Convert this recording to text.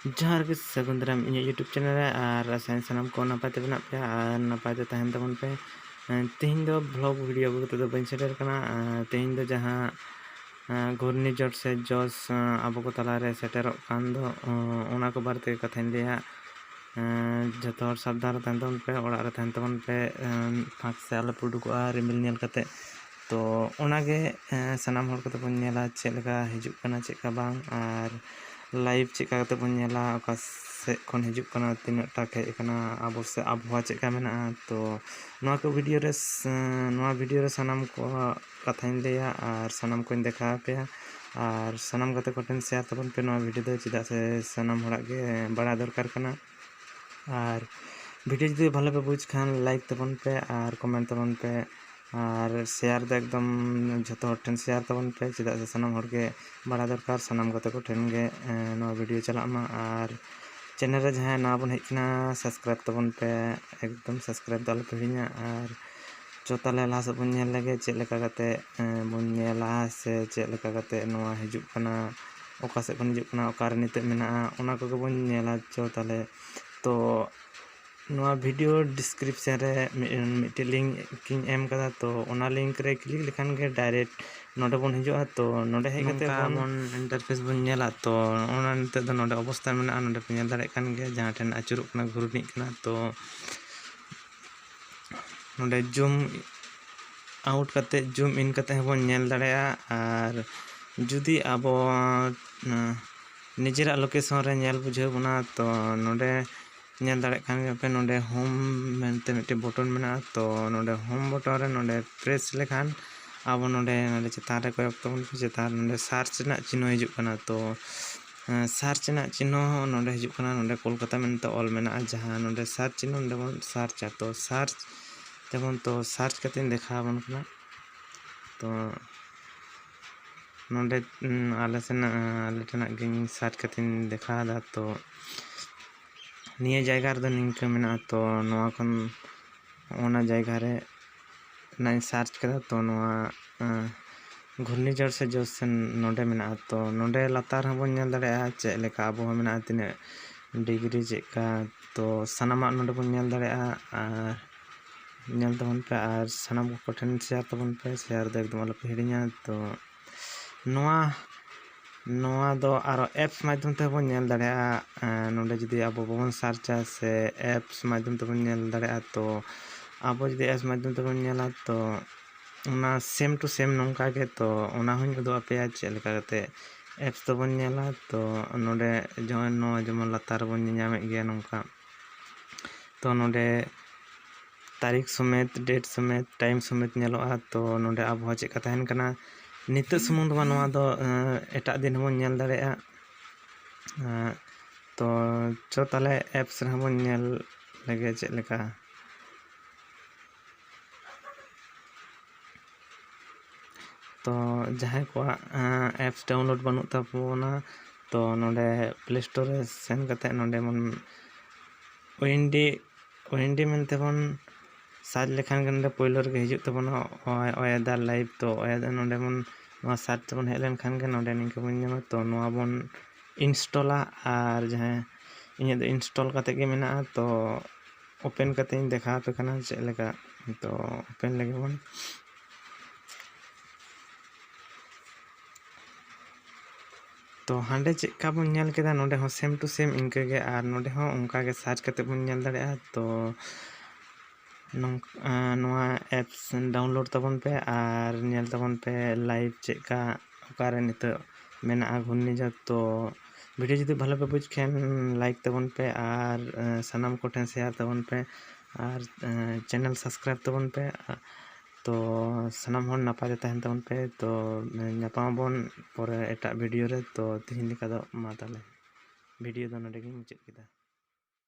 ᱡᱚᱦᱟᱨ ᱜᱮ ᱥᱟᱹᱜᱩᱱ ᱫᱟᱨᱟᱢ ᱤᱧᱟᱹᱜ YouTube ᱪᱮᱱᱮᱞ ᱨᱮ ᱟᱨ ᱥᱟᱱᱟᱢ ᱠᱚ ᱱᱟᱯᱟᱭ ᱛᱮ ᱢᱮᱱᱟᱜ ᱯᱮᱭᱟ ᱟᱨ ᱱᱟᱯᱟᱭ ᱛᱮ ᱛᱟᱦᱮᱱ ᱛᱟᱵᱚᱱ ᱯᱮ। ᱛᱮᱦᱮᱧ ᱫᱚ ᱵᱞᱚᱜ ᱵᱷᱤᱰᱤᱭᱳ ᱟᱹᱜᱩ ᱠᱟᱛᱮ ᱫᱚ ᱵᱟᱹᱧ ᱥᱮᱴᱮᱨ ᱠᱟᱱᱟ। ᱛᱮᱦᱮᱧ ᱫᱚ ᱡᱟᱦᱟᱸ ᱜᱷᱩᱨᱱᱤঝড় ᱥᱮ ᱡᱚᱥ ᱟᱵᱚ ᱠᱚ ᱛᱟᱞᱟᱨᱮ ᱥᱮᱴᱮᱨᱚᱜ ᱠᱟᱱ ᱫᱚ ᱚᱱᱟ ᱠᱚ ᱵᱟᱨᱮ ᱛᱮ ᱠᱟᱛᱷᱟᱧ ᱞᱟᱹᱭᱟ। ᱡᱚᱛᱚ ᱦᱚᱲ ᱥᱟᱵধান ᱨᱮ ᱛᱟᱦᱮᱱ ᱛᱟᱵᱚᱱ ᱯᱮ, ᱚᱲᱟᱜ ᱨᱮ ᱛᱟᱦᱮᱱ ᱛᱟᱵᱚᱱ ᱯᱮ, ᱯᱷᱟᱸᱠ ᱥᱮ ᱟᱞᱚᱯᱮ ᱩᱰᱩᱠᱚᱜᱼᱟ ᱨᱤᱢᱤᱞ ᱧᱮᱞ ᱠᱟᱛᱮ। तो ओनागे सानाम हर कते बन नेला चेलका हिजुक कना चेका बांग आर लाइव चेका कते बन नेला ओका से खन हिजुक कना तीना टा हेज कना आबो से आबहावा चेका मेना तो नोआ को वीडियो रे सानाम को कथाइन लेया आर सानाम को देखा पे आर सानाम कते कोटेन शेयर तबन पे नोआ वीडियो दो चिदा से सानाम हड़ा के बड़ा दरकार कना आर वीडियो जदि भालो पे बुझ खान लाइक तबन पे आर कमेंट तबन पे और शेयर दो एकदम जो ठेन शेयर तबन पे चिदा से सानाम हर के बड़ा दरकार सानाम कते को ठेन गे नो वीडियो चलामा और चैनल रे जहां ना बन हेकना सब्सक्राइब तबन पे एकदम सब्सक्राइब दाल पे हिना और जो ताले लास बन नेल लगे चेक लेका कते बन नेला से चेक लेका कते नोआ हिजुक कना ओका से बन हिजुक कना ओका रे निते मेना ओना को बन नेला जो ताले तो नोआ वीडियो डिस्क्रिप्शन रे मिटे लिंक किन एम कदा तो ओना लिंक रे क्लिक लेखान गे डायरेक्ट नोडे बन हिजुआ तो नोडे हे कते बन इंटरफेस बन नेला तो ओना निते दो नोडे अवस्था मेना नोडे पे नेल दाड़े कान गे जहां ठेन आचुरुक कना घुरनिक कना तो नोडे जूम आउट कते जूम इन कते बन नेल दाड़ेया और जुदी आबो निजेरा लोकेशन रे नेल बुझाव बना तो नोडे नेल दाड़े खान पे नोडे होम मेनते मिटे बटन मेना तो नोडे होम बटन रे नोडे प्रेस लेखान अब नोडे चेतान रे कोयक तबन चेतान नोडे सर्च ना चिन्ह हिजुक कना तो सर्च ना चिन्ह नोडे हिजुक कना नोडे कोलकाता मेनते ऑल मेना जहां नोडे सर्च चिन्ह नोडे बन सर्च तो सर्च जेमन तो सर्च कते देखा बन कना तो नोडे आले ठेना गिन सर्च कते देखा दा तो निये जायगा रे निंका मेना तो नोआ खन ओना जायगा रे ना सर्च कदा तो नोआ घूर्णिझड़ से जोश से नोडे मेना तो नोडे लातार हबन नेल दाड़ेया चेक लेका आबहावा मेना तिने डिग्री चेका तो सनामा नोडे बन नेल दाड़ेया आर नेल तबन पे आर सनाम को ठेन शेयर तबन पे शेयर दो एकदम आलोपे हिड़िया तो नोआ दो आरो एप्स माध्यम ते बन नेल दाड़ेया नोडे जदि आबो बन सर्चा से एप्स माध्यम ते बन नेल दाड़ेया तो आबो जदि एप्स माध्यम ते बन नेला तो ओना सेम टू सेम नोंका गे तो ओना हों उदो आपे चेक लेका कते एप्स तो बन नेला तो नोडे जमन लातार बन ᱧᱟᱢᱮᱫ गया नोंका तो नोडे तारीख समेत डेट समेत टाइम समेत नेलोआ तो नोडे आबहावा चेक तहन कना नित सुमुंग दो नोआ दो एटा दिन बन नेल दाड़ेया तो चो ताले एप्स रे बन नेल लगे चेक लेका तो जहां को एप्स डाउनलोड बनू तबोना तो नोडे प्ले स्टोर रे सेन कते नोडे मन ओएनडी मेनते बन सर्च लेखान गंडे पहिलो रे हिजुक तबना ओएदार लाइव तो ओएदार नोडे मन नोआ सर्च बन हेलेन खान गे नोडे निंका बन ᱧᱟᱢᱟ तो नोआ बन इंस्टॉला और जहां इने दो इंस्टॉल कते गे मेना तो ओपन कते देखा पे कना चेक लेका तो ओपन लगे बन तो हांडे चेका बन नेल केदा नोडे हो सेम टू सेम इनके गे और नोडे हो उनका गे सर्च कते बन नेल दाड़ेया तो नोआ एप्स डाउनलोड तबन पे और नेल तबन पे लाइव चेका ओकारे नितो मेना घूर्णिझड़ तो वीडियो जदि भालो पे बुझ खेन लाइक तबन पे और सानाम को ठेन शेयर तबन पे और चैनल सब्सक्राइब तबन पे तो सानाम हन नापाय तहन तबन पे तो ᱧᱟᱯᱟᱢᱟᱵᱚᱱ परे एटा वीडियो रे तो तिहिन लेका दो मा ताले वीडियो दो नोडे गे मुचाद केदा।